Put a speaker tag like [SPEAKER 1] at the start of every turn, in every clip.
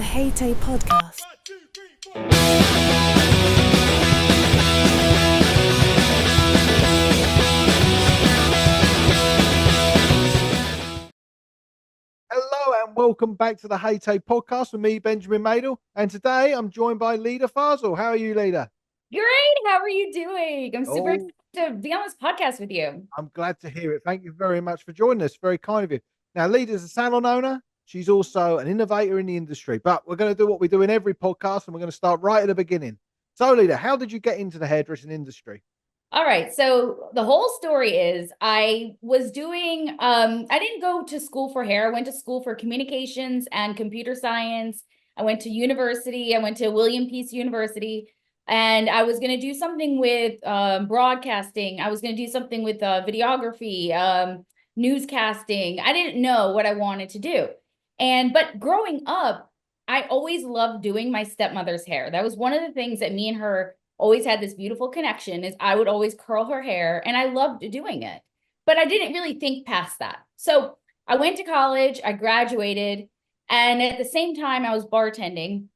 [SPEAKER 1] the H.A.T.A.E podcast.
[SPEAKER 2] Hello and welcome back to the H.A.T.A.E podcast with me, Benjamin Madel. And today I'm joined by Leda Fazel. How are you, Leda?
[SPEAKER 3] Great. How are you doing? I'm super excited to be on this podcast with you.
[SPEAKER 2] I'm glad to hear it. Thank you very much for joining us. Very kind of you. Now, Leda's a salon owner. She's also an innovator in the industry. But we're going to do what we do in every podcast, and we're going to start right at the beginning. So, Leda, how did you get into the hairdressing industry?
[SPEAKER 3] All right. So the whole story is I was doing, I didn't go to school for hair. I went to school for communications and computer science. I went to university. I went to William Peace University, and I was going to do something with broadcasting. I was going to do something with videography, newscasting. I didn't know what I wanted to do. But growing up, I always loved doing my stepmother's hair. That was one of the things that me and her always had this beautiful connection, is I would always curl her hair and I loved doing it, but I didn't really think past that. So I went to college, I graduated, and at the same time I was bartending,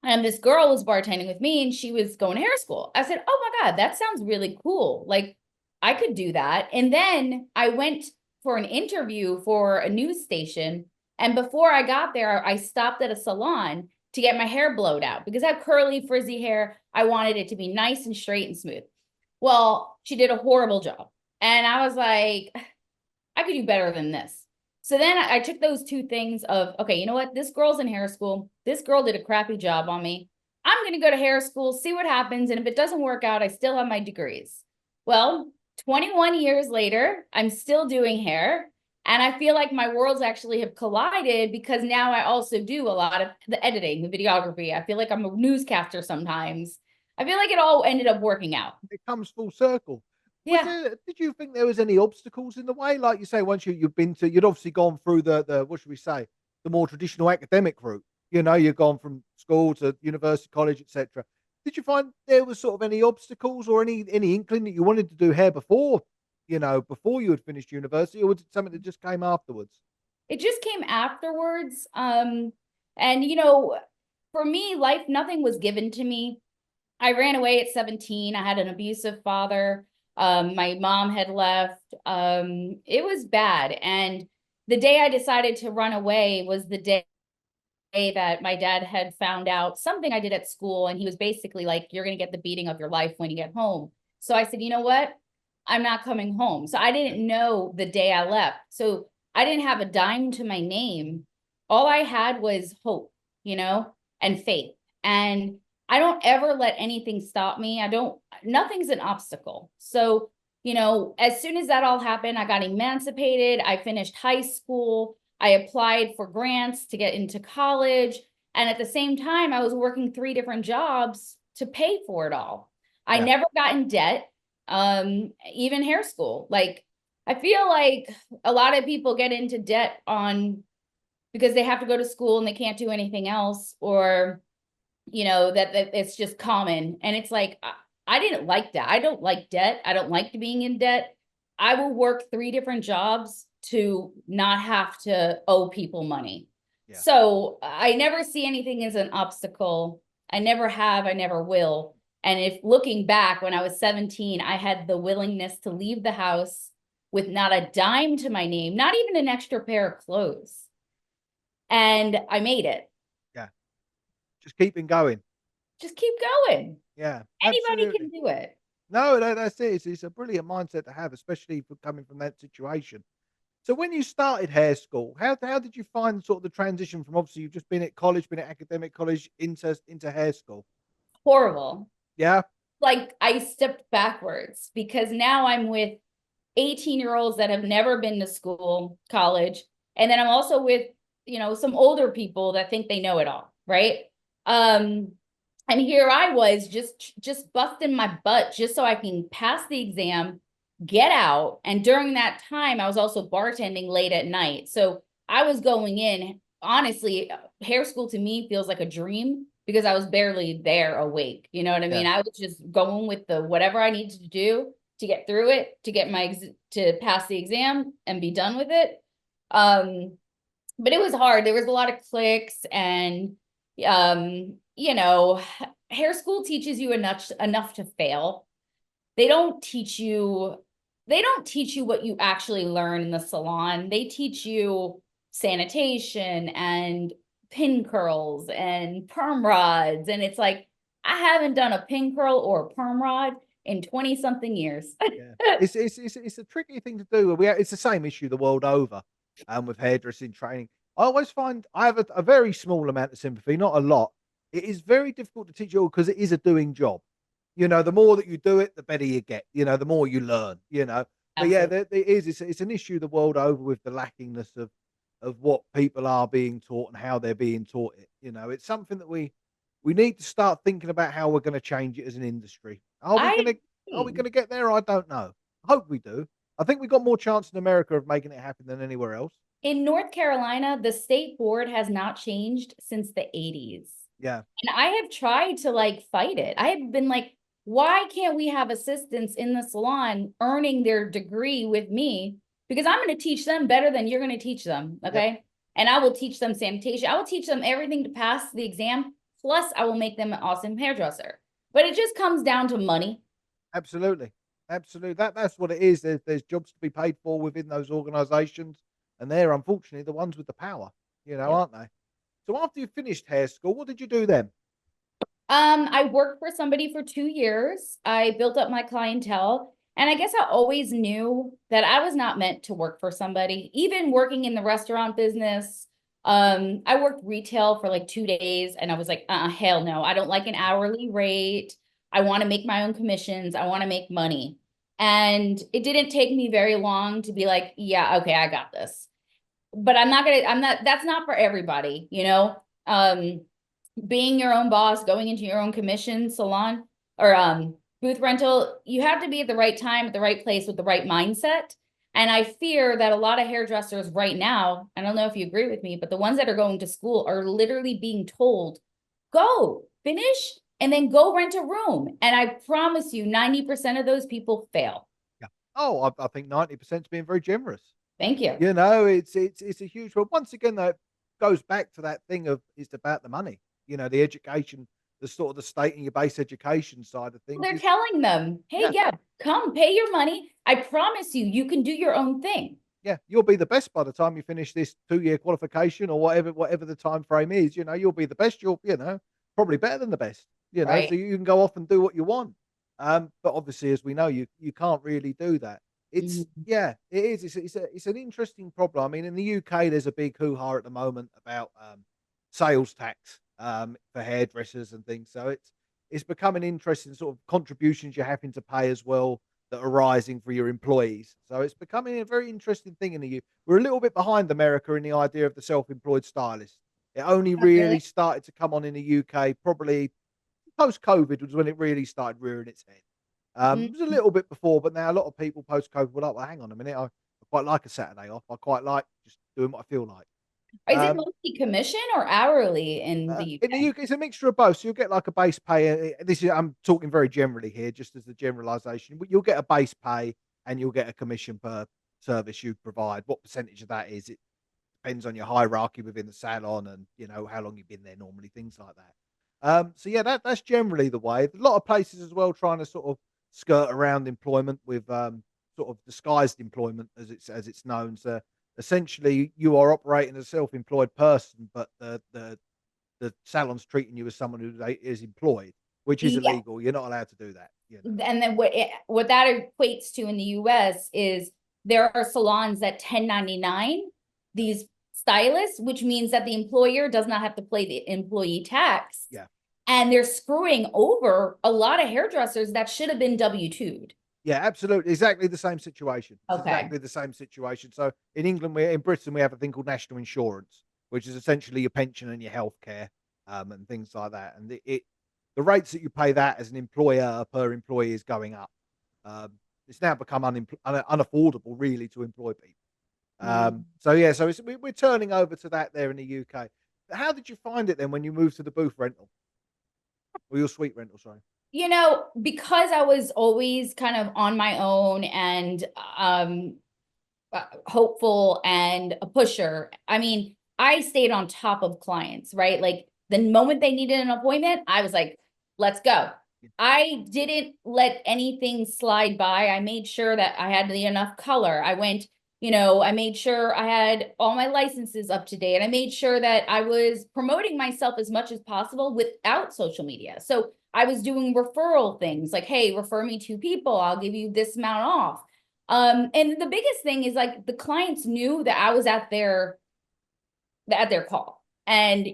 [SPEAKER 3] and this girl was bartending with me and she was going to hair school. I said, oh my God, that sounds really cool. Like I could do that. And then I went for an interview for a news station. And before I got there, I stopped at a salon to get my hair blowed out because I have curly, frizzy hair. I wanted it to be nice and straight and smooth. Well, she did a horrible job. And I was like, I could do better than this. So then I took those two things of, okay, you know what? This girl's in hair school. This girl did a crappy job on me. I'm going to go to hair school, see what happens. And if it doesn't work out, I still have my degrees. Well, 21 years later, I'm still doing hair. And I feel like my worlds actually have collided because now I also do a lot of the editing, the videography. I feel like I'm a newscaster sometimes. I feel like it all ended up working out.
[SPEAKER 2] It comes full circle.
[SPEAKER 3] Yeah.
[SPEAKER 2] Did you think there was any obstacles in the way? Like you say, once you'd obviously gone through the what should we say, the more traditional academic route. You know, you've gone from school to university, college, etc. Did you find there was sort of any obstacles or any inkling that you wanted to do hair before, before you had finished university, or was it something that just came afterwards?
[SPEAKER 3] It just came afterwards. For me, life, nothing was given to me. I ran away at 17. I had an abusive father. My mom had left. It was bad. And the day I decided to run away was the day that my dad had found out something I did at school. And he was basically like, you're going to get the beating of your life when you get home. So I said, you know what? I'm not coming home. So I didn't know the day I left. So I didn't have a dime to my name. All I had was hope, and faith. And I don't ever let anything stop me. Nothing's an obstacle. So, as soon as that all happened, I got emancipated. I finished high school. I applied for grants to get into college. And at the same time, I was working 3 different jobs to pay for it all. I never got in debt, even hair school. Like, I feel like a lot of people get into debt because they have to go to school and they can't do anything else, or that it's just common. And it's like, I didn't like that. I don't like debt. I don't like being in debt. I will work 3 different jobs to not have to owe people money. Yeah. So I never see anything as an obstacle. I never have, I never will. And if looking back, when I was 17, I had the willingness to leave the house with not a dime to my name, not even an extra pair of clothes. And I made it.
[SPEAKER 2] Just keeping going.
[SPEAKER 3] Just keep going.
[SPEAKER 2] Yeah.
[SPEAKER 3] Anybody
[SPEAKER 2] absolutely.
[SPEAKER 3] can do it.
[SPEAKER 2] No, that's it. It's a brilliant mindset to have, especially for coming from that situation. So when you started hair school, how did you find sort of the transition from, obviously you've just been at college, been at academic college, into hair school?
[SPEAKER 3] Horrible.
[SPEAKER 2] Yeah.
[SPEAKER 3] Like I stepped backwards because now I'm with 18-year-olds that have never been to school, college. And then I'm also with, some older people that think they know it all. Right. And here I was just busting my butt just so I can pass the exam, get out. And during that time, I was also bartending late at night. So I was going in, honestly, hair school to me feels like a dream because I was barely there awake. You know what I mean? I was just going with whatever I needed to do to get through it, to get to pass the exam and be done with it. But it was hard. There was a lot of cliques, and You know, hair school teaches you enough to fail. They don't teach you they don't teach you what you actually learn in the salon. They teach you sanitation and pin curls and perm rods. And it's like, I haven't done a pin curl or a perm rod in 20 something years.
[SPEAKER 2] Yeah, it's a tricky thing to do. It's the same issue the world over, with hairdressing training. I always find I have a very small amount of sympathy, not a lot. It is very difficult to teach you all because it is a doing job. You know, the more that you do it, the better you get. You know, the more you learn. You know, but yeah,
[SPEAKER 3] Absolutely.
[SPEAKER 2] there is. It's an issue the world over with the lackingness of what people are being taught and how they're being taught it. You know, it's something that we need to start thinking about how we're going to change it as an industry.
[SPEAKER 3] I
[SPEAKER 2] Are we
[SPEAKER 3] agree.
[SPEAKER 2] going to get there? I don't know. I hope we do. I think we got more chance in America of making it happen than anywhere else.
[SPEAKER 3] In North Carolina, the state board has not changed since the 80s.
[SPEAKER 2] Yeah,
[SPEAKER 3] And I have tried to like fight it. I have been like, why can't we have assistants in the salon earning their degree with me? Because I'm going to teach them better than you're going to teach them.
[SPEAKER 2] yep,
[SPEAKER 3] Okay. And I will teach them sanitation. I will teach them everything to pass the exam. Plus, I will make them an awesome hairdresser. But it just comes down to money.
[SPEAKER 2] absolutely, absolutely. That's what it is. There's jobs to be paid for within those organisations, and they're unfortunately the ones with the power. You know,
[SPEAKER 3] Yep.
[SPEAKER 2] aren't they? So after you finished hair school, what did you do then?
[SPEAKER 3] I worked for somebody for 2 years. I built up my clientele. And I guess I always knew that I was not meant to work for somebody, even working in the restaurant business. I worked retail for like 2 days and I was like, hell no, I don't like an hourly rate. I want to make my own commissions. I want to make money. And it didn't take me very long to be like, yeah, okay, I got this. But that's not for everybody, you know? Being your own boss, going into your own commission salon or booth rental, you have to be at the right time, at the right place with the right mindset. And I fear that a lot of hairdressers right now, I don't know if you agree with me, but the ones that are going to school are literally being told, go finish and then go rent a room. And I promise you, 90% of those people fail.
[SPEAKER 2] Yeah. Oh, I think 90% is being very generous.
[SPEAKER 3] Thank you.
[SPEAKER 2] You know, it's a huge. But once again, though, it goes back to that thing of it's about the money. You know, the education, the sort of the state and your base education side of things
[SPEAKER 3] They're
[SPEAKER 2] is
[SPEAKER 3] telling them, hey,
[SPEAKER 2] yeah,
[SPEAKER 3] yeah, come pay your money. I promise you, you can do your own thing.
[SPEAKER 2] yeah. You'll be the best by the time you finish this 2 year qualification or whatever the time frame is. You know, you'll be the best. Probably better than the best. You know, so
[SPEAKER 3] Right.
[SPEAKER 2] you can go off and do what you want. But obviously, as we know, you can't really do that. It's
[SPEAKER 3] Mhm.
[SPEAKER 2] yeah, it is. It's an interesting problem. I mean, in the UK, there's a big hoo ha at the moment about sales tax for hairdressers and things. So it's becoming interesting sort of contributions you're having to pay as well that are rising for your employees. So it's becoming a very interesting thing in the UK. We're a little bit behind America in the idea of the self-employed stylist. It only
[SPEAKER 3] Oh, really?
[SPEAKER 2] really started to come on in the UK probably post COVID was when it really started rearing its head. It was a
[SPEAKER 3] Mhm.
[SPEAKER 2] little bit before, but now a lot of people post COVID were like, well, hang on a minute, I quite like a Saturday off. I quite like just doing what I feel like.
[SPEAKER 3] Is it
[SPEAKER 2] Um,
[SPEAKER 3] mostly commission or hourly in the
[SPEAKER 2] in the
[SPEAKER 3] UK?
[SPEAKER 2] UK, it's a mixture of both. So you'll get like a base pay. This is I'm talking very generally here, just as a generalisation. But you'll get a base pay and you'll get a commission per service you provide. What percentage of that is? It depends on your hierarchy within the salon and you know how long you've been there normally, things like that. So yeah, that's generally the way. A lot of places as well trying to sort of skirt around employment with sort of disguised employment as it's known. So essentially, you are operating as a self-employed person, but the salon's treating you as someone who they is employed, which is
[SPEAKER 3] Yeah.
[SPEAKER 2] illegal. You're not allowed to do that. You know.
[SPEAKER 3] And then what that equates to in the US is there are salons that 1099
[SPEAKER 2] Yeah.
[SPEAKER 3] these stylists, which means that the employer does not have to pay the employee tax.
[SPEAKER 2] Yeah.
[SPEAKER 3] And they're screwing over a lot of hairdressers that should have been W-2'd.
[SPEAKER 2] Yeah, absolutely. Exactly the same situation. It's
[SPEAKER 3] Okay.
[SPEAKER 2] exactly the same situation. So in Britain, we have a thing called national insurance, which is essentially your pension and your healthcare, and things like that. And the rates that you pay that as an employer per employee is going up. It's now become unaffordable really to employ people.
[SPEAKER 3] Mm.
[SPEAKER 2] So yeah, so we're turning over to that there in the UK. But how did you find it then when you moved to the booth rental or your suite rental? Sorry.
[SPEAKER 3] You know, because I was always kind of on my own and hopeful and a pusher. I mean, I stayed on top of clients, right? Like The moment they needed an appointment, I was like, let's go. I didn't let anything slide by. I made sure that I had enough color. I went, I made sure I had all my licenses up to date. I made sure that I was promoting myself as much as possible without social media. So I was doing referral things like, hey, refer me 2 people. I'll give you this amount off. And the biggest thing is like the clients knew that I was at their call. And,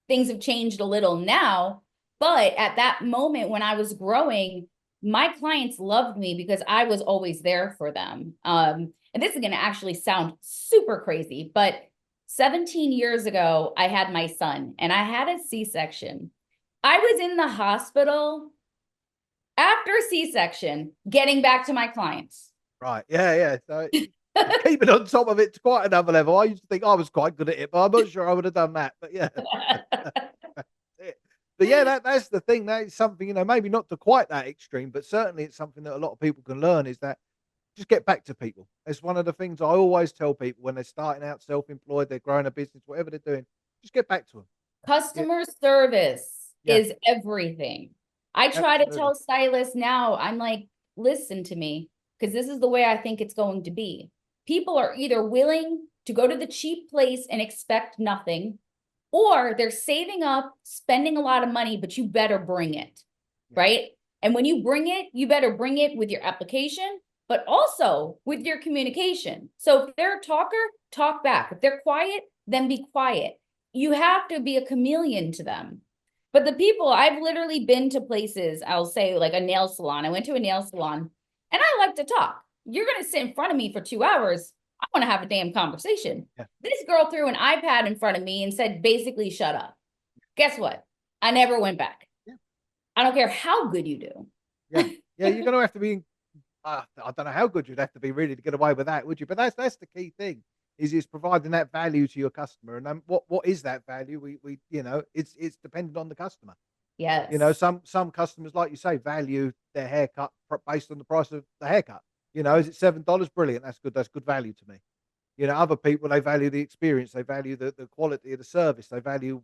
[SPEAKER 3] things have changed a little now, but at that moment when I was growing, my clients loved me because I was always there for them. And this is going to actually sound super crazy, but 17 years ago, I had my son and I had a C-section. I was in the hospital after C-section, getting back to my clients.
[SPEAKER 2] Right. Yeah. Yeah. So keeping on top of it to quite another level. I used to think I was quite good at it, but I'm not sure I would have done that. But yeah. But yeah, that's the thing. That is something, maybe not to quite that extreme, but certainly it's something that a lot of people can learn, is that just get back to people. It's one of the things I always tell people when they're starting out self-employed, they're growing a business, whatever they're doing, just get back to them.
[SPEAKER 3] Customer service
[SPEAKER 2] Yeah.
[SPEAKER 3] is everything. I try to
[SPEAKER 2] Absolutely.
[SPEAKER 3] tell stylists now, I'm like, listen to me, because this is the way I think it's going to be. People are either willing to go to the cheap place and expect nothing, or they're saving up, spending a lot of money, but you better bring it,
[SPEAKER 2] Yeah.
[SPEAKER 3] right? And when you bring it, you better bring it with your application, but also with your communication. So if they're a talker, talk back. If they're quiet, then be quiet. You have to be a chameleon to them. But the people, I've literally been to places, I'll say like a nail salon. I went to a nail salon and I like to talk. You're going to sit in front of me for 2 hours. I want to have a damn conversation.
[SPEAKER 2] Yeah.
[SPEAKER 3] This girl threw an iPad in front of me and said, basically, shut up. Guess what? I never went back.
[SPEAKER 2] Yeah.
[SPEAKER 3] I don't care how good you do.
[SPEAKER 2] Yeah. Yeah. You're going to have to be, I don't know how good you'd have to be really to get away with that, would you? But that's the key thing, is providing that value to your customer. And what is that value? It's dependent on the customer.
[SPEAKER 3] Yes.
[SPEAKER 2] Some customers, like you say, value their haircut based on the price of the haircut. Is it $7? Brilliant. That's good. That's good value to me. Other people, they value the experience. They value the quality of the service. They value,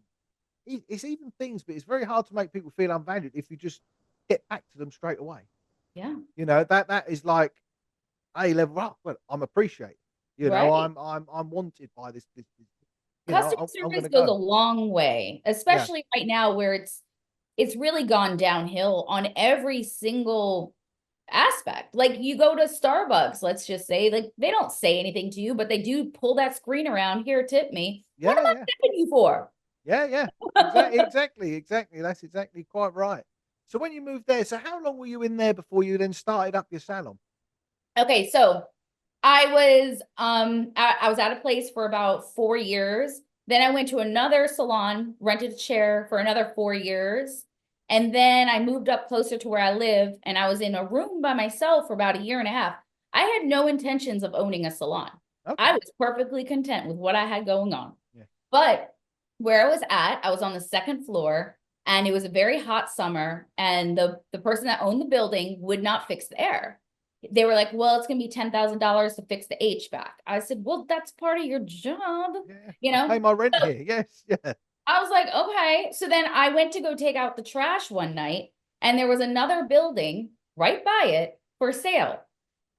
[SPEAKER 2] it's even things, but it's very hard to make people feel unvalued if you just get back to them straight away.
[SPEAKER 3] Yeah.
[SPEAKER 2] That is like A level. Oh, well, I'm appreciated.
[SPEAKER 3] Right.
[SPEAKER 2] I'm wanted by this.
[SPEAKER 3] Customer
[SPEAKER 2] I'm
[SPEAKER 3] service
[SPEAKER 2] gonna
[SPEAKER 3] goes a
[SPEAKER 2] go.
[SPEAKER 3] long way,
[SPEAKER 2] Yeah.
[SPEAKER 3] especially right now where it's really gone downhill on every single aspect. Like you go to Starbucks, let's just say, like they don't say anything to you, but they do pull that screen around, here, tip me. What am
[SPEAKER 2] Yeah.
[SPEAKER 3] I
[SPEAKER 2] Yeah.
[SPEAKER 3] tipping you for?
[SPEAKER 2] Yeah. Yeah. Exactly. That's exactly quite right. So when you moved there, so how long were you in there before you then started up your salon?
[SPEAKER 3] Okay, so I was at a place for about 4 years. Then I went to another salon, rented a chair for another 4 years. And then I moved up closer to where I live and I was in a room by myself for about a year and a half. I had no intentions of owning a salon. I
[SPEAKER 2] Okay.
[SPEAKER 3] was perfectly content with what I had going on.
[SPEAKER 2] Yeah.
[SPEAKER 3] But where I was at, I was on the second floor and it was a very hot summer and the person that owned the building would not fix the air. They were like, well, it's going to be $10,000 to fix the HVAC. I said, well, that's part of your job,
[SPEAKER 2] Yeah. I pay my rent
[SPEAKER 3] So
[SPEAKER 2] here. Yes. Yeah.
[SPEAKER 3] I was like, okay. So then I went to go take out the trash one night and there was another building right by it for sale.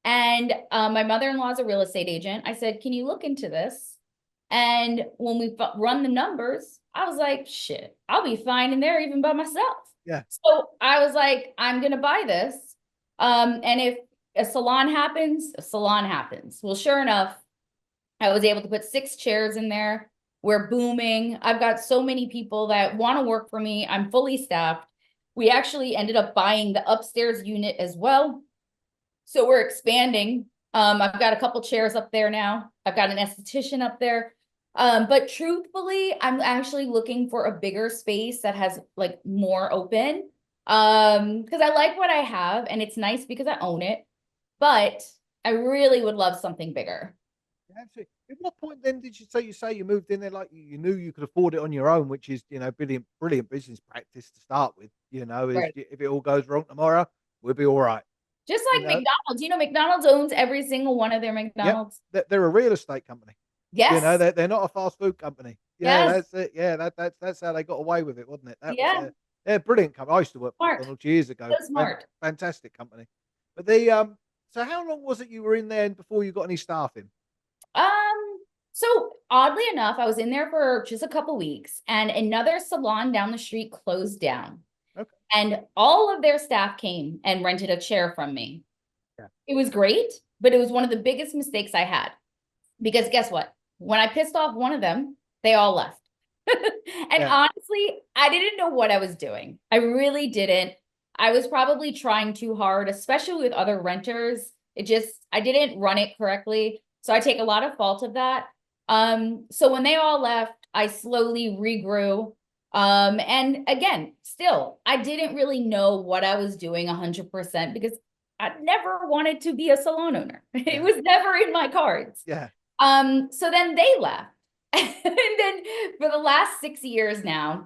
[SPEAKER 3] And my mother-in-law is a real estate agent. I said, can you look into this? And when we run the numbers, I was like, shit, I'll be fine in there even by myself.
[SPEAKER 2] Yeah.
[SPEAKER 3] So I was like, I'm going to buy this. And if a salon happens, a salon happens. Well, sure enough, I was able to put 6 chairs in there. We're booming. I've got so many people that want to work for me. I'm fully staffed. We actually ended up buying the upstairs unit as well. So we're expanding. I've got a couple chairs up there now. I've got an esthetician up there. But truthfully, I'm actually looking for a bigger space that has like more open. Because I like what I have and it's nice because I own it, but I really would love something bigger.
[SPEAKER 2] Absolutely. At what point then did you say you moved in there like you knew you could afford it on your own, which is, brilliant business practice to start with. Is
[SPEAKER 3] Right.
[SPEAKER 2] if it all goes wrong tomorrow, we'll be all right.
[SPEAKER 3] Just
[SPEAKER 2] You
[SPEAKER 3] like
[SPEAKER 2] know,
[SPEAKER 3] McDonald's, McDonald's owns every single one of their
[SPEAKER 2] yep.
[SPEAKER 3] McDonald's.
[SPEAKER 2] They're a real estate company.
[SPEAKER 3] Yes.
[SPEAKER 2] They're not a fast food company. Yeah,
[SPEAKER 3] Yes.
[SPEAKER 2] that's it. Yeah, that's how they got away with it, wasn't it? That was
[SPEAKER 3] Yeah.
[SPEAKER 2] yeah, brilliant company. I used to work for
[SPEAKER 3] Smart.
[SPEAKER 2] McDonald's years ago.
[SPEAKER 3] So smart.
[SPEAKER 2] Fantastic company. But the so how long was it you were in there before you got any staffing?
[SPEAKER 3] Um, so oddly enough, I was in there for just a couple weeks and another salon down the street closed down.
[SPEAKER 2] Okay.
[SPEAKER 3] And all of their staff came and rented a chair from me.
[SPEAKER 2] Yeah.
[SPEAKER 3] It was great, but it was one of the biggest mistakes I had. Because guess what? When I pissed off one of them, they all left. And
[SPEAKER 2] Yeah.
[SPEAKER 3] honestly, I didn't know what I was doing. I really didn't. I was probably trying too hard, especially with other renters. I didn't run it correctly. So I take a lot of fault of that. So when they all left, I slowly regrew. And again, still, I didn't really know what I was doing 100% because I never wanted to be a salon owner. It
[SPEAKER 2] Yeah.
[SPEAKER 3] was never in my cards.
[SPEAKER 2] Yeah.
[SPEAKER 3] So then they left. And then for the last 6 years now,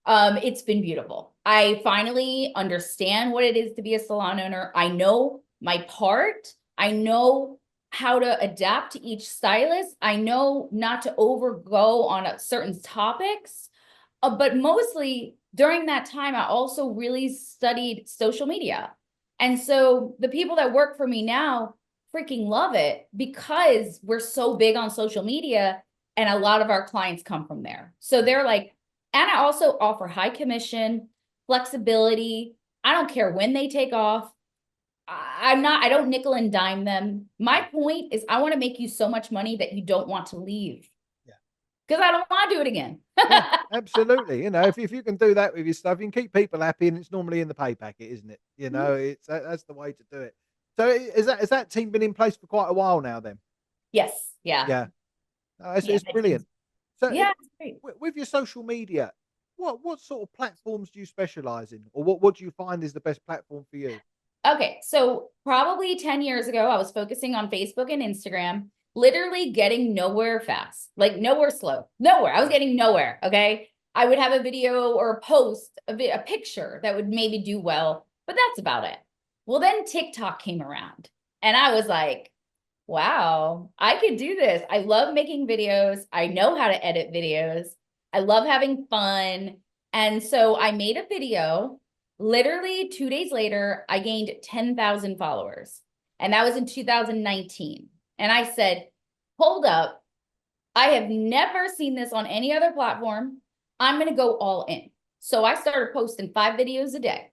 [SPEAKER 3] it's been beautiful. I finally understand what it is to be a salon owner. I know my part. I know how to adapt to each stylist. I know not to overgo on certain topics. But mostly during that time, I also really studied social media. And so the people that work for me now freaking love it because we're so big on social media and a lot of our clients come from there. So they're like, and I also offer high commission, flexibility. I don't care when they take off. I don't nickel and dime them. My point is I want to make you so much money that you don't want to leave
[SPEAKER 2] Yeah.
[SPEAKER 3] because I don't want to do it again.
[SPEAKER 2] Yeah, absolutely. You know, if you can do that with your stuff, you can keep people happy, and it's normally in the pay packet, isn't it? You know, that's the way to do it. So is that team been in place for quite a while now? Then,
[SPEAKER 3] Yes. Yeah.
[SPEAKER 2] yeah, no,
[SPEAKER 3] Yeah.
[SPEAKER 2] it's brilliant. So
[SPEAKER 3] Yeah. It's great.
[SPEAKER 2] with your social media, what sort of platforms do you specialize in, or what do you find is the best platform for you?
[SPEAKER 3] Okay. So probably 10 years ago, I was focusing on Facebook and Instagram, literally getting nowhere fast, like nowhere slow, nowhere. I was getting nowhere. Okay. I would have a video or a post, a picture that would maybe do well, but that's about it. Well, then TikTok came around and I was like, wow, I could do this. I love making videos. I know how to edit videos. I love having fun. And so I made a video. Literally 2 days later, I gained 10,000 followers. And that was in 2019. And I said, hold up. I have never seen this on any other platform. I'm going to go all in. So I started posting 5 videos a day.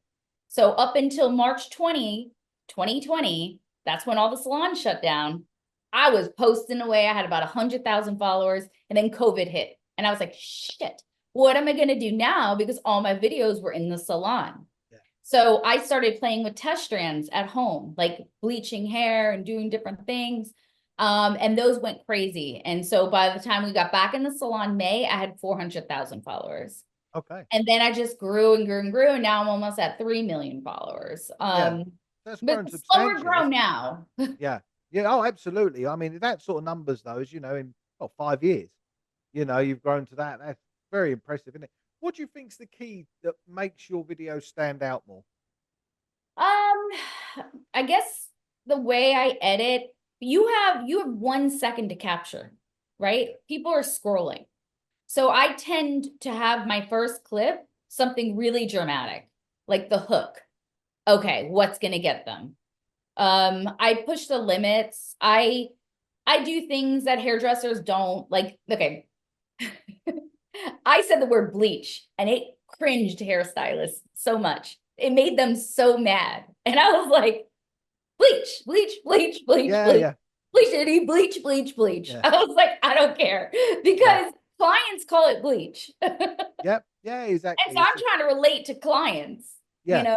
[SPEAKER 3] So up until March 2020, that's when all the salons shut down. I was posting away. I had about 100,000 followers and then COVID hit. And I was like, shit, what am I going to do now? Because all my videos were in the salon.
[SPEAKER 2] Yeah.
[SPEAKER 3] So I started playing with test strands at home, like bleaching hair and doing different things. And those went crazy. And so by the time we got back in the salon May, I had 400,000 followers.
[SPEAKER 2] Okay.
[SPEAKER 3] And then I just grew and grew and grew. And now I'm almost at 3 million followers.
[SPEAKER 2] Yeah, that's
[SPEAKER 3] But
[SPEAKER 2] grown
[SPEAKER 3] slower
[SPEAKER 2] substantially.
[SPEAKER 3] grow now.
[SPEAKER 2] Yeah. Yeah. Oh, absolutely. I mean, that sort of numbers, though, is, you know, in 5 years, you know, you've grown to that. That's very impressive, isn't it? What do you think's the key that makes your videos stand out more?
[SPEAKER 3] I guess the way I edit, you have 1 second to capture, right? People are scrolling. So I tend to have my first clip something really dramatic, like the hook. Okay, what's gonna get them? I push the limits. I do things that hairdressers don't like. Okay. I said the word bleach and it cringed hairstylists so much. It made them so mad. And I was like, bleach, bleach, bleach, bleach,
[SPEAKER 2] Yeah.
[SPEAKER 3] bleach,
[SPEAKER 2] Yeah.
[SPEAKER 3] bleach, Eddie, bleach, bleach, bleach.
[SPEAKER 2] Yeah.
[SPEAKER 3] I was like, I don't care
[SPEAKER 2] Yeah.
[SPEAKER 3] because clients call it bleach. And
[SPEAKER 2] Yep. Yeah.
[SPEAKER 3] so
[SPEAKER 2] Exactly.
[SPEAKER 3] I'm trying to relate to clients, you
[SPEAKER 2] Yeah.
[SPEAKER 3] know?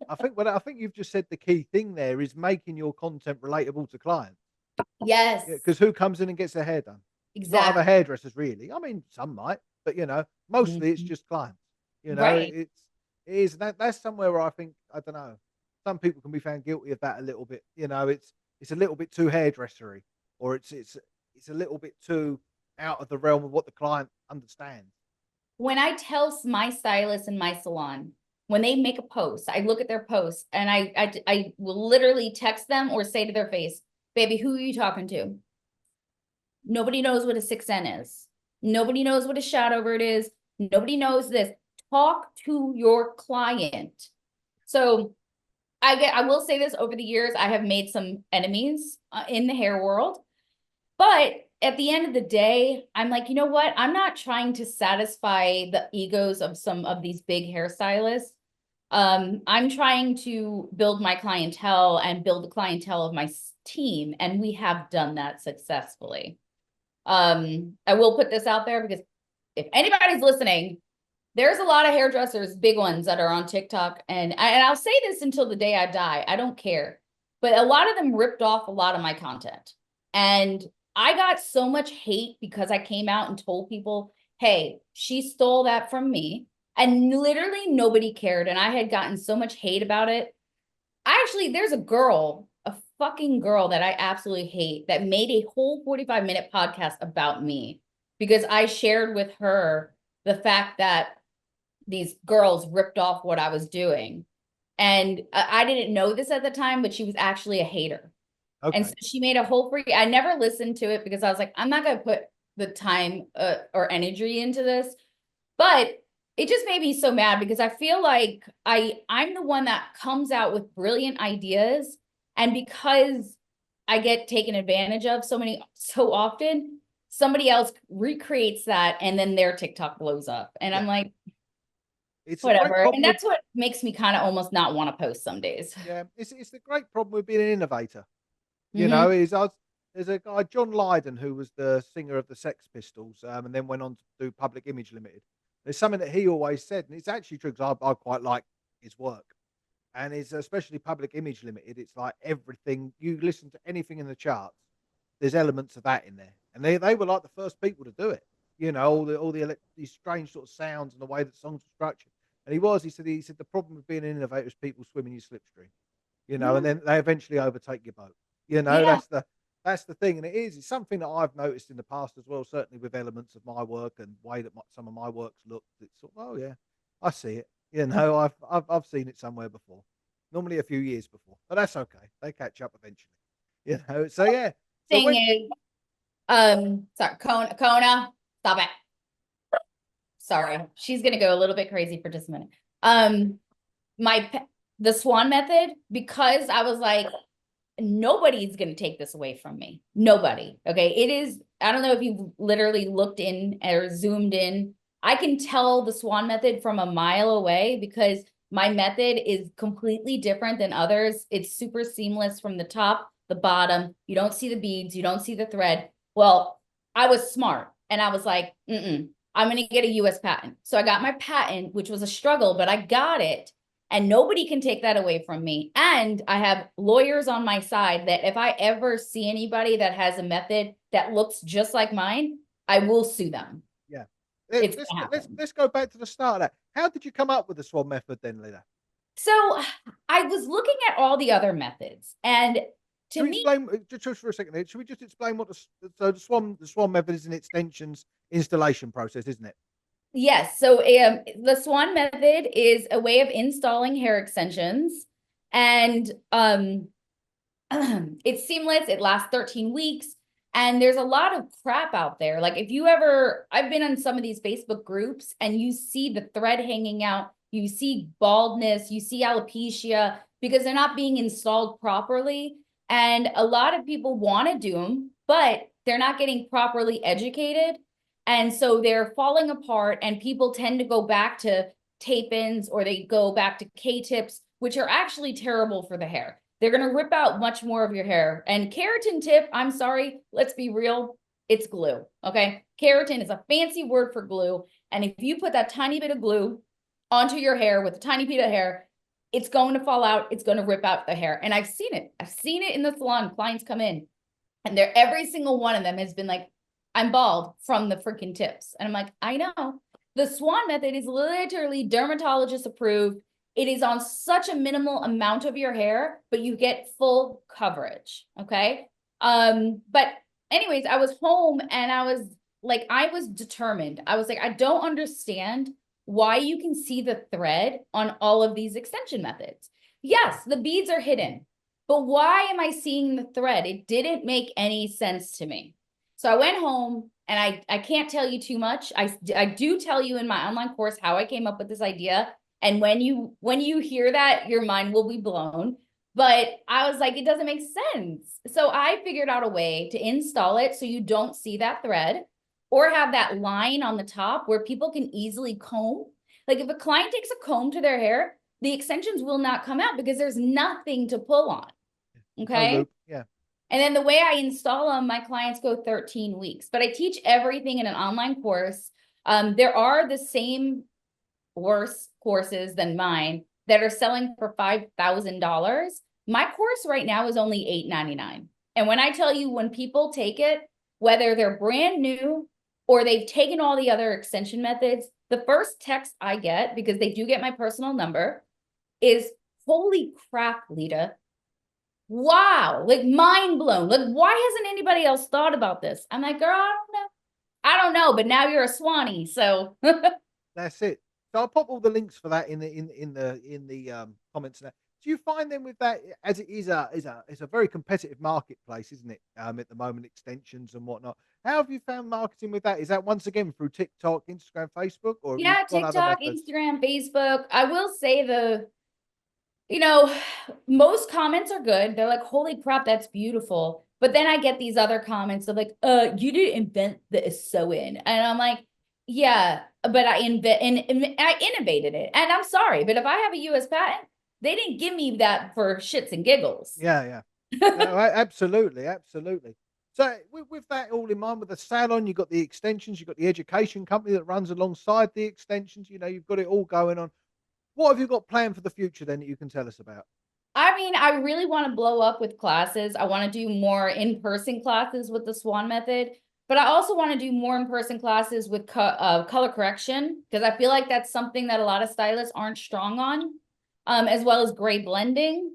[SPEAKER 2] I think you've just said the key thing there is making your content relatable to clients. Yeah,
[SPEAKER 3] Yes,
[SPEAKER 2] because who comes in and gets their hair done? Not other
[SPEAKER 3] exactly.
[SPEAKER 2] hairdressers, really. I mean, some might, but you know, mostly it's
[SPEAKER 3] Mhm.
[SPEAKER 2] just clients. You know,
[SPEAKER 3] Right.
[SPEAKER 2] it is that's somewhere where I think I don't know. Some people can be found guilty of that a little bit. You know, it's a little bit too hairdressery, or it's a little bit too out of the realm of what the client understands.
[SPEAKER 3] When I tell my stylist in my salon, when they make a post, I look at their post and I will literally text them or say to their face, baby, who are you talking to? Nobody knows what a 6N is. Nobody knows what a shadow word is. Nobody knows this. Talk to your client. So I will say this, over the years, I have made some enemies in the hair world, but at the end of the day, I'm like, you know what? I'm not trying to satisfy the egos of some of these big hairstylists. I'm trying to build my clientele and build the clientele of my team, and we have done that successfully. I will put this out there because if anybody's listening, there's a lot of hairdressers, big ones, that are on TikTok, and I'll say this until the day I die. I don't care, but a lot of them ripped off a lot of my content, and I got so much hate because I came out and told people, "Hey, she stole that from me," and literally nobody cared, and I had gotten so much hate about it. There's a girl, a fucking girl that I absolutely hate, that made a whole 45-minute podcast about me because I shared with her the fact that these girls ripped off what I was doing. And I didn't know this at the time, but she was actually a hater. Okay. And so she made a whole free, I never listened to it because I was like, I'm not going to put the time or energy into this. But it just made me so mad because I feel like I'm the one that comes out with brilliant ideas. And because I get taken advantage of so often, somebody else recreates that and then their TikTok blows up. And I'm like, it's whatever. And that's what makes me kind of almost not want to post some days.
[SPEAKER 2] Yeah, it's the great problem with being an innovator. You know, there's a guy, John Lydon, who was the singer of the Sex Pistols, and then went on to do Public Image Limited. There's something that he always said, and it's actually true because I quite like his work. And it's especially Public Image Limited. It's like everything, you listen to anything in the charts, there's elements of that in there. And they were like the first people to do it. You know, these strange sort of sounds and the way that songs were structured. And he said the problem with being an innovator is people swim in your slipstream. You know, and then they eventually overtake your boat. You know, that's the thing, and it's something that I've noticed in the past as well. Certainly with elements of my work and way that some of my works look. It's sort of, oh yeah, I see it. You know, I've seen it somewhere before. Normally a few years before, but that's okay. They catch up eventually. You know, so yeah. So
[SPEAKER 3] thing is, sorry, Kona, stop it. Sorry, she's gonna go a little bit crazy for just a minute. The Swan Method, because I was like, nobody's going to take this away from me. Nobody. Okay. It is, I don't know if you've literally looked in or zoomed in. I can tell the Swan Method from a mile away because my method is completely different than others. It's super seamless from the top, the bottom. You don't see the beads. You don't see the thread. Well, I was smart and I was like, I'm going to get a US patent. So I got my patent, which was a struggle, but I got it. And nobody can take that away from me. And I have lawyers on my side that if I ever see anybody that has a method that looks just like mine, I will sue them.
[SPEAKER 2] Yeah. Let's go back to the start of that. How did you come up with the Swan Method then, Leda?
[SPEAKER 3] So I was looking at all the other methods, and to me,
[SPEAKER 2] explain just for a second. Should we just explain what the Swan Method is? An extensions installation process, isn't it?
[SPEAKER 3] Yes. So the Swan Method is a way of installing hair extensions, and it's seamless. It lasts 13 weeks. And there's a lot of crap out there. Like I've been on some of these Facebook groups and you see the thread hanging out, you see baldness, you see alopecia because they're not being installed properly. And a lot of people want to do them, but they're not getting properly educated. And so they're falling apart and people tend to go back to tape-ins or they go back to K-tips, which are actually terrible for the hair. They're going to rip out much more of your hair. And keratin tip, I'm sorry, let's be real, it's glue, okay? Keratin is a fancy word for glue. And if you put that tiny bit of glue onto your hair with a tiny bit of hair, it's going to fall out, it's going to rip out the hair. And I've seen it. I've seen it in the salon. Clients come in and every single one of them has been like, I'm bald from the freaking tips. And I'm like, I know. The Swan Method is literally dermatologist approved. It is on such a minimal amount of your hair, but you get full coverage. Okay. But anyways, I was home and I was determined. I was like, I don't understand why you can see the thread on all of these extension methods. Yes, the beads are hidden, but why am I seeing the thread? It didn't make any sense to me. So I went home and I can't tell you too much. I do tell you in my online course how I came up with this idea. And when you hear that, your mind will be blown. But I was like, it doesn't make sense. So I figured out a way to install it so you don't see that thread or have that line on the top where people can easily comb. Like if a client takes a comb to their hair, the extensions will not come out because there's nothing to pull on.
[SPEAKER 2] No
[SPEAKER 3] Okay.
[SPEAKER 2] loop. Yeah.
[SPEAKER 3] And then the way I install them, my clients go 13 weeks, but I teach everything in an online course. There are the same worse courses than mine that are selling for $5,000. My course right now is only $8.99. And when I tell you, when people take it, whether they're brand new or they've taken all the other extension methods, the first text I get, because they do get my personal number, is, holy crap, Leda. Wow, like mind blown. Like, why hasn't anybody else thought about this? I'm like, girl, I don't know. I don't know, but now you're a Swanee, so
[SPEAKER 2] That's it. So I'll pop all the links for that in the comments now. Do you find then with that, as it is it's a very competitive marketplace, isn't it? At the moment, extensions and whatnot. How have you found marketing with that? Is that once again through TikTok, Instagram, Facebook, or have you
[SPEAKER 3] yeah,
[SPEAKER 2] got other
[SPEAKER 3] TikTok,
[SPEAKER 2] methods?
[SPEAKER 3] Instagram, Facebook. I will say you know, most comments are good. They're like, holy crap, that's beautiful. But then I get these other comments of like, you didn't invent the sew-in. And I'm like, yeah, but I innovated it. And I'm sorry, but if I have a US patent, they didn't give me that for shits and giggles.
[SPEAKER 2] Yeah, yeah. No, absolutely, absolutely. So with that all in mind, with the salon, you've got the extensions, you've got the education company that runs alongside the extensions. You know, you've got it all going on. What have you got planned for the future then that you can tell us about?
[SPEAKER 3] I mean, I really want to blow up with classes. I want to do more in-person classes with the Swan Method, but I also want to do more in-person classes with color correction because I feel like that's something that a lot of stylists aren't strong on, as well as gray blending.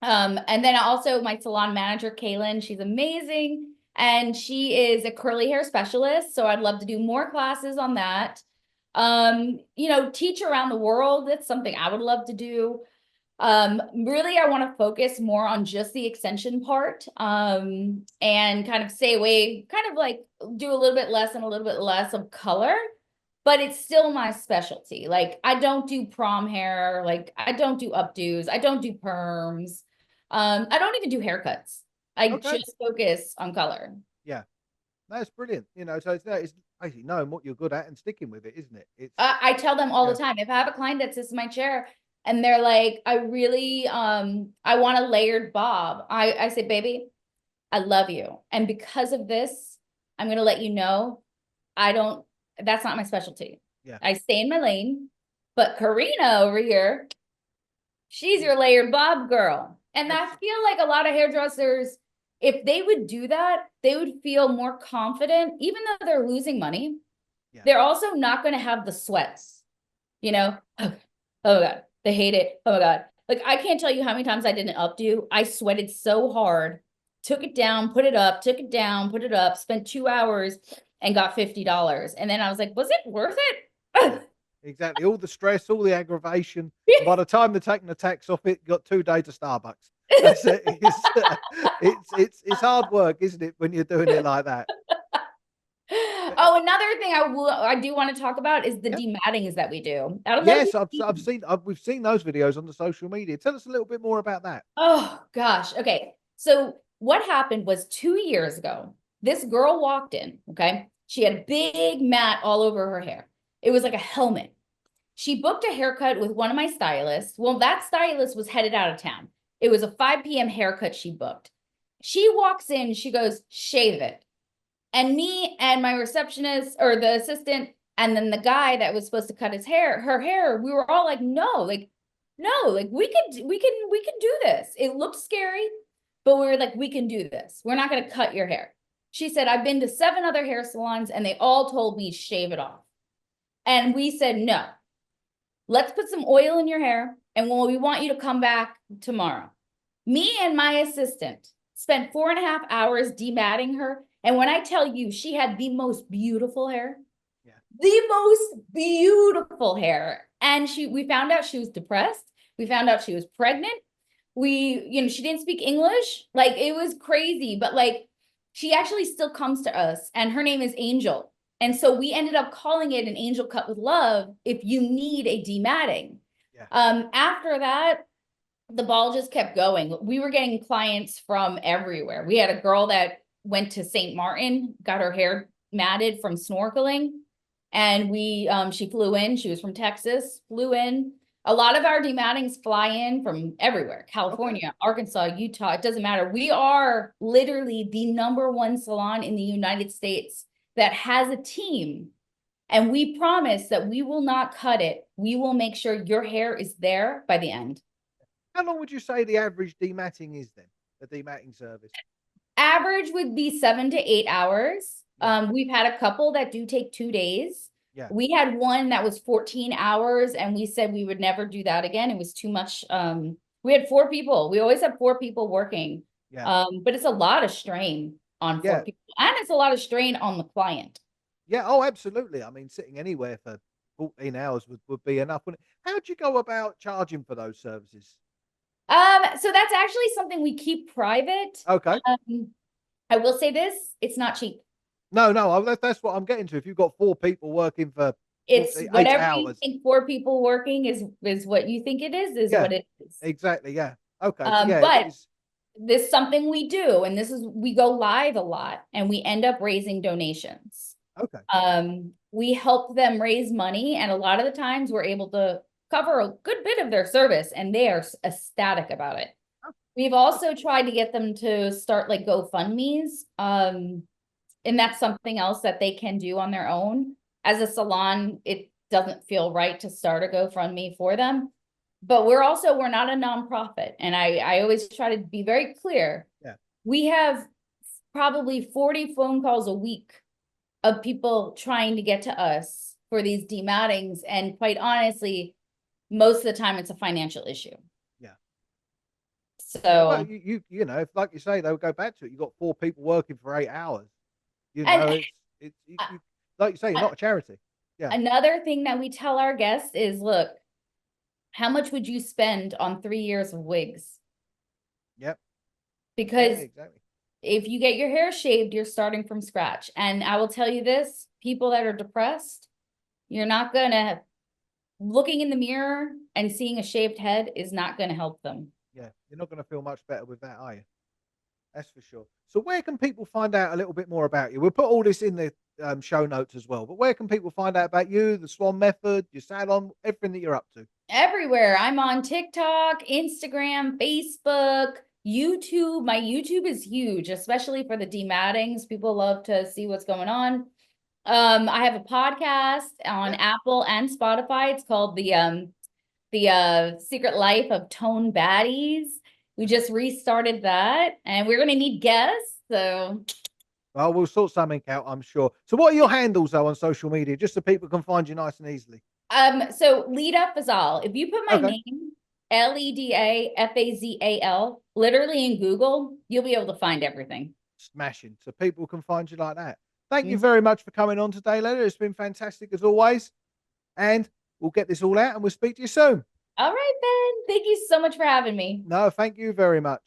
[SPEAKER 3] And then also my salon manager, Kaylin, she's amazing. And she is a curly hair specialist. So I'd love to do more classes on that. Teach around the world. That's something I would love to do. Really, I want to focus more on just the extension part, and kind of stay away, kind of like do a little bit less and a little bit less of color, but it's still my specialty. Like I don't do prom hair, like I don't do updos, I don't do perms. I don't even do haircuts. I
[SPEAKER 2] Okay.
[SPEAKER 3] just focus on color.
[SPEAKER 2] Yeah. That's brilliant. You know, so it's basically knowing what you're good at and sticking with it, isn't it? It's
[SPEAKER 3] I tell them all
[SPEAKER 2] yeah,
[SPEAKER 3] the time, if I have a client that sits in my chair and they're like, I really, I want a layered bob. I say, baby, I love you. And because of this, I'm going to let you know, that's not my specialty.
[SPEAKER 2] yeah.
[SPEAKER 3] I stay in my lane, but Karina over here, she's your layered bob girl. And I
[SPEAKER 2] Abs-
[SPEAKER 3] feel like a lot of hairdressers, if they would do that, they would feel more confident, even though they're losing money.
[SPEAKER 2] yeah.
[SPEAKER 3] They're also not going to have the sweats, you know? Oh, oh God, they hate it. Oh my God. Like I can't tell you how many times I did an updo. I sweated so hard, took it down, put it up, took it down, put it up, spent 2 hours and got $50. And then I was like, was it worth
[SPEAKER 2] Yeah,
[SPEAKER 3] it?
[SPEAKER 2] exactly. All the stress, all the aggravation, and by the time they're taking the tax off it, you got 2 days of Starbucks. That's it. It's hard work, isn't it, when you're doing it like that? But,
[SPEAKER 3] Oh, another thing I do want to talk about is the
[SPEAKER 2] yeah.
[SPEAKER 3] demattings that we do. I don't know if
[SPEAKER 2] Yes,
[SPEAKER 3] you
[SPEAKER 2] we've seen those videos on the social media. Tell us a little bit more about that.
[SPEAKER 3] Oh gosh. Okay. So what happened was 2 years ago, this girl walked in. Okay. She had a big mat all over her hair. It was like a helmet. She booked a haircut with one of my stylists. Well, that stylist was headed out of town. It was a 5 p.m. haircut she booked. She walks in, she goes, shave it. And me and my receptionist or the assistant, and then the guy that was supposed to cut her hair, we were all like, no, like we can do this. It looked scary, but we were like, we can do this. We're not gonna cut your hair. She said, I've been to 7 other hair salons and they all told me shave it off. And we said, no, let's put some oil in your hair and we want you to come back tomorrow. Me and my assistant spent 4.5 hours dematting her. And when I tell you, she had the most beautiful hair,
[SPEAKER 2] Yeah.
[SPEAKER 3] the most beautiful hair. And we found out she was depressed. We found out she was pregnant. She didn't speak English. Like it was crazy, but like She actually still comes to us, and her name is Angel. And so we ended up calling it an angel cut with love if you need a dematting.
[SPEAKER 2] Yeah.
[SPEAKER 3] After that, the ball just kept going. We were getting clients from everywhere. We had a girl that went to St. Martin, got her hair matted from snorkeling. And she flew in. She was from Texas, flew in. A lot of our demattings fly in from everywhere, California, Arkansas, Utah. It doesn't matter. We are literally the #1 salon in the United States that has a team. And we promise that we will not cut it. We will make sure your hair is there by the end.
[SPEAKER 2] How long would you say the average dematting is then? The dematting service?
[SPEAKER 3] Average would be 7 to 8 hours.
[SPEAKER 2] Yeah.
[SPEAKER 3] We've had a couple that do take 2 days.
[SPEAKER 2] Yeah.
[SPEAKER 3] We had one that was 14 hours, and we said we would never do that again. It was too much. We had 4 people. We always have 4 people working.
[SPEAKER 2] Yeah.
[SPEAKER 3] But it's a lot of strain on 4 people, and it's a lot of strain on the client.
[SPEAKER 2] Yeah. Oh, absolutely. I mean, sitting anywhere for 14 hours would be enough. How'd you go about charging for those services?
[SPEAKER 3] So that's actually something we keep private.
[SPEAKER 2] Okay.
[SPEAKER 3] I will say this, it's not cheap.
[SPEAKER 2] No, that's what I'm getting to. If you've got 4 people working for
[SPEAKER 3] It's
[SPEAKER 2] 8
[SPEAKER 3] whatever you
[SPEAKER 2] hours.
[SPEAKER 3] think 4 people working is what you think it is
[SPEAKER 2] Yeah,
[SPEAKER 3] what it is.
[SPEAKER 2] exactly. Yeah. Okay. So yeah,
[SPEAKER 3] But this is something we do, and we go live a lot, and we end up raising donations.
[SPEAKER 2] okay.
[SPEAKER 3] We help them raise money, and a lot of the times we're able to cover a good bit of their service, and they are ecstatic about it. We've also tried to get them to start like GoFundMe's, and that's something else that they can do on their own. As a salon, it doesn't feel right to start a GoFundMe for them. But we're not a nonprofit. And I always try to be very clear.
[SPEAKER 2] Yeah.
[SPEAKER 3] We have probably 40 phone calls a week of people trying to get to us for these demattings. And quite honestly, most of the time it's a financial issue.
[SPEAKER 2] Yeah.
[SPEAKER 3] So
[SPEAKER 2] yeah, well, you know, if like you say, they would go back to it. You've got 4 people working for 8 hours. You know, it's like you say, you're not a charity. Yeah.
[SPEAKER 3] Another thing that we tell our guests is, look, how much would you spend on 3 years of wigs?
[SPEAKER 2] Yep.
[SPEAKER 3] Because
[SPEAKER 2] yeah, exactly.
[SPEAKER 3] if you get your hair shaved, you're starting from scratch. And I will tell you this, people that are depressed, you're not gonna, looking in the mirror and seeing a shaved head is not gonna help them.
[SPEAKER 2] Yeah, you're not going to feel much better with that, are you? That's for sure. So where can people find out a little bit more about you? We'll put all this in the show notes as well. But where can people find out about you, the Swan Method, your salon, everything that you're up to?
[SPEAKER 3] Everywhere. I'm on TikTok, Instagram, Facebook, YouTube. My YouTube is huge, especially for the demattings. People love to see what's going on. I have a podcast on Apple and Spotify. It's called the Secret Life of Tone Baddies. We just restarted that, and we're gonna need guests. So
[SPEAKER 2] Well, we'll sort something out, I'm sure. So what are your handles though on social media, just so people can find you nice and easily?
[SPEAKER 3] so Leda Fazel. If you put my name, Leda Fazal, literally in Google, you'll be able to find everything.
[SPEAKER 2] Smashing. So people can find you like that. Thank you very much for coming on today, Leda. It's been fantastic as always. And we'll get this all out and we'll speak to you soon.
[SPEAKER 3] All right, Ben. Thank you so much for having me.
[SPEAKER 2] No, thank you very much.